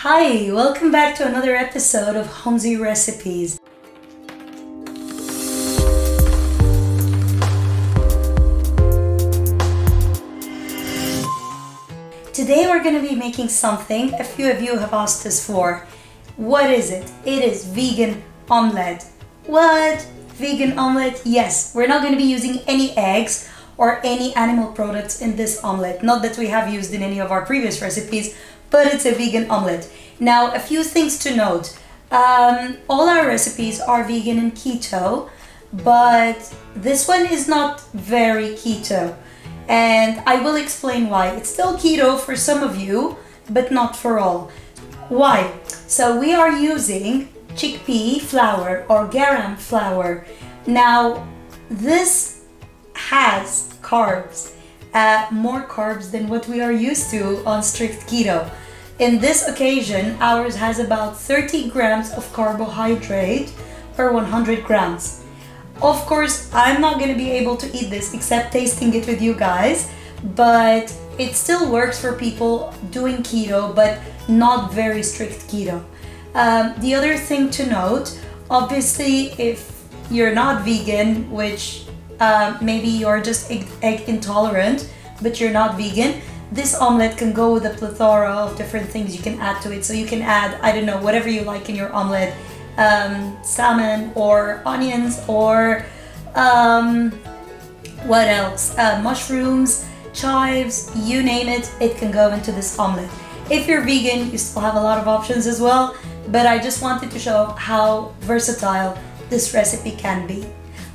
Hi, welcome back to another episode of Yummzy Recipes. Today we're going to be making something a few of you have asked us for. What is it? It is vegan omelette. What? Vegan omelette? Yes, we're not going to be using any eggs or any animal products in this omelette. Not that we have used in any of our previous recipes, but it's a vegan omelette. Now, a few things to note. All our recipes are vegan and keto, but this one is not very keto. And I will explain why. It's still keto for some of you, but not for all. Why? So we are using chickpea flour or garam flour. Now, this has carbs, more carbs than what we are used to on strict keto. In this occasion, ours has about 30 grams of carbohydrate per 100 grams. Of course, I'm not going to be able to eat this except tasting it with you guys, but it still works for people doing keto, but not very strict keto. The other thing to note, obviously, if you're not vegan, which maybe you're just egg intolerant, but you're not vegan, this omelette can go with a plethora of different things you can add to it. So you can add, I don't know, whatever you like in your omelette, salmon or onions or what else? Mushrooms, chives, you name it, it can go into this omelette. If you're vegan, you still have a lot of options as well, but I just wanted to show how versatile this recipe can be.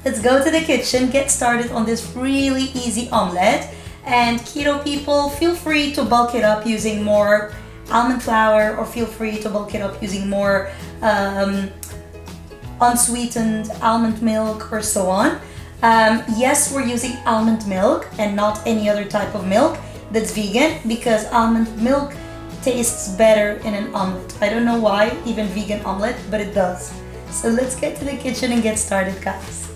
Let's go to the kitchen, get started on this really easy omelette. And keto people, feel free to bulk it up using more almond flour, or feel free to bulk it up using more unsweetened almond milk or so on. Yes, we're using almond milk and not any other type of milk that's vegan, because almond milk tastes better in an omelette. I don't know why, even vegan omelette, but it does. So let's get to the kitchen and get started, guys.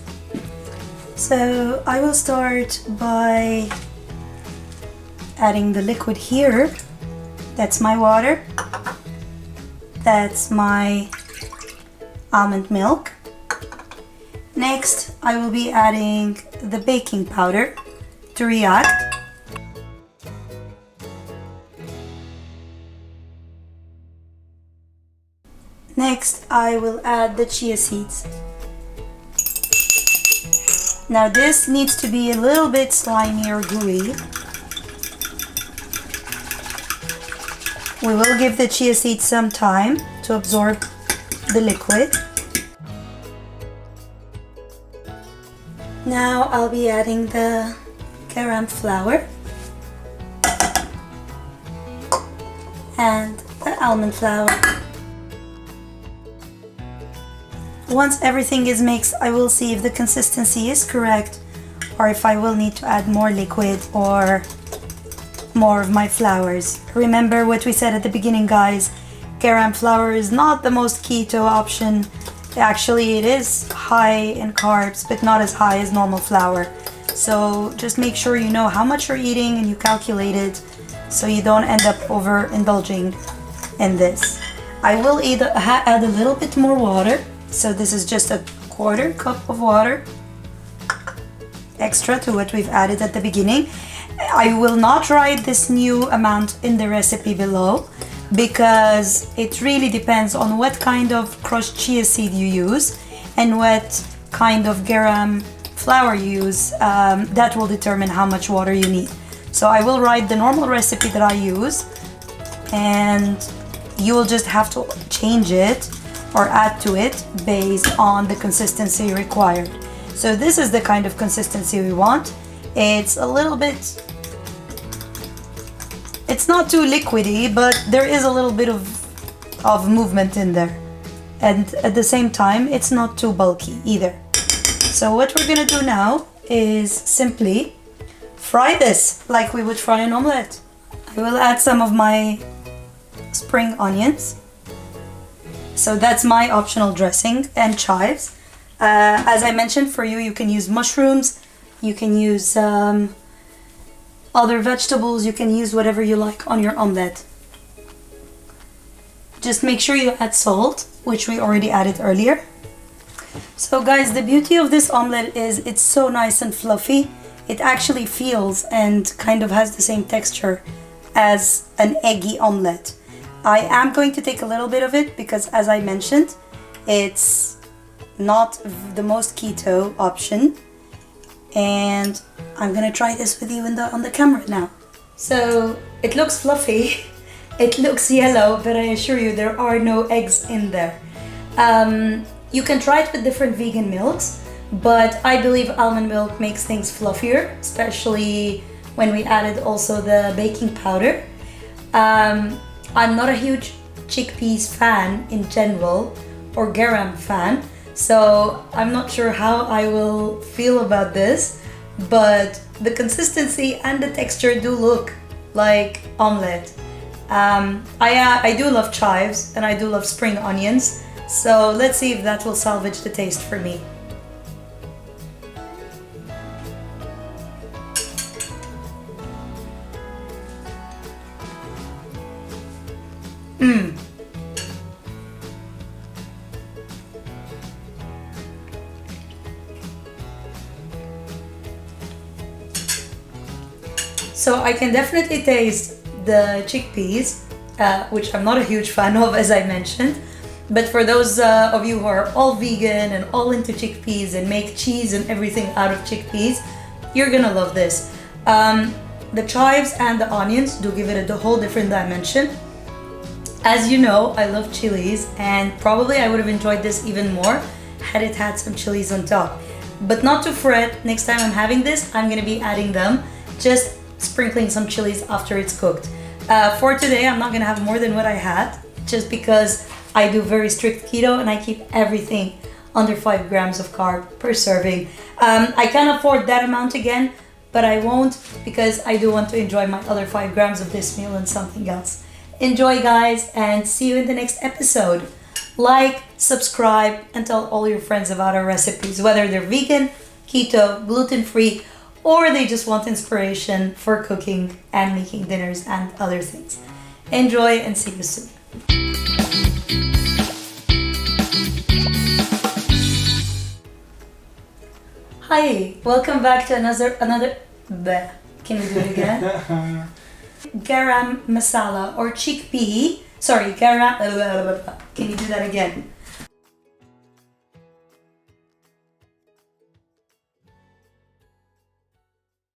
So I will start by adding the liquid here. That's my water. That's my almond milk. Next, I will be adding the baking powder to react. Next, I will add the chia seeds. Now this needs to be a little bit slimy or gooey. We will give the chia seeds some time to absorb the liquid. Now I'll be adding the garam flour and the almond flour. Once everything is mixed, I will see if the consistency is correct or if I will need to add more liquid or more of my flours. Remember what we said at the beginning, guys. Garam flour is not the most keto option. Actually, it is high in carbs, but not as high as normal flour. So just make sure you know how much you're eating and you calculate it so you don't end up overindulging in this. I will add a little bit more water. So this is just a quarter cup of water extra to what we've added at the beginning. I will not write this new amount in the recipe below because it really depends on what kind of crushed chia seed you use and what kind of garam flour you use. That will determine how much water you need. So I will write the normal recipe that I use, and you will just have to change it or add to it based on the consistency required. So this is the kind of consistency we want. It's a little bit, it's not too liquidy, but there is a little bit of movement in there. And at the same time, it's not too bulky either. So what we're gonna do now is simply fry this like we would fry an omelette. I will add some of my spring onions. So that's my optional dressing, and chives. As I mentioned, for you, you can use mushrooms, you can use other vegetables, you can use whatever you like on your omelette. Just make sure you add salt, which we already added earlier. So guys, the beauty of this omelette is it's so nice and fluffy. It actually feels and kind of has the same texture as an eggy omelette. I am going to take a little bit of it because, as I mentioned, it's not the most keto option. And I'm gonna try this with you on the camera now. So it looks fluffy, it looks yellow, but I assure you there are no eggs in there. You can try it with different vegan milks, but I believe almond milk makes things fluffier, especially when we added also the baking powder. I'm not a huge chickpeas fan in general, or garam fan, so I'm not sure how I will feel about this, but the consistency and the texture do look like omelette. I do love chives and I do love spring onions, so let's see if that will salvage the taste for me. So I can definitely taste the chickpeas, which I'm not a huge fan of, as I mentioned. But for those of you who are all vegan and all into chickpeas and make cheese and everything out of chickpeas, you're gonna love this. The chives and the onions do give it a whole different dimension. As you know, I love chilies, and probably I would have enjoyed this even more had it had some chilies on top. But not to fret, next time I'm having this, I'm gonna be adding them, just sprinkling some chilies after it's cooked. For today, I'm not gonna have more than what I had, just because I do very strict keto and I keep everything under 5 grams of carb per serving. I can afford that amount again, but I won't, because I do want to enjoy my other 5 grams of this meal and something else. Enjoy, guys, and see you in the next episode. Like, subscribe, and tell all your friends about our recipes, whether they're vegan, keto, gluten-free, or they just want inspiration for cooking and making dinners and other things. Enjoy and see you soon. Hi, welcome back to another bleh. Can we do it again? Garam masala or chickpea. Sorry, garam. Can you do that again?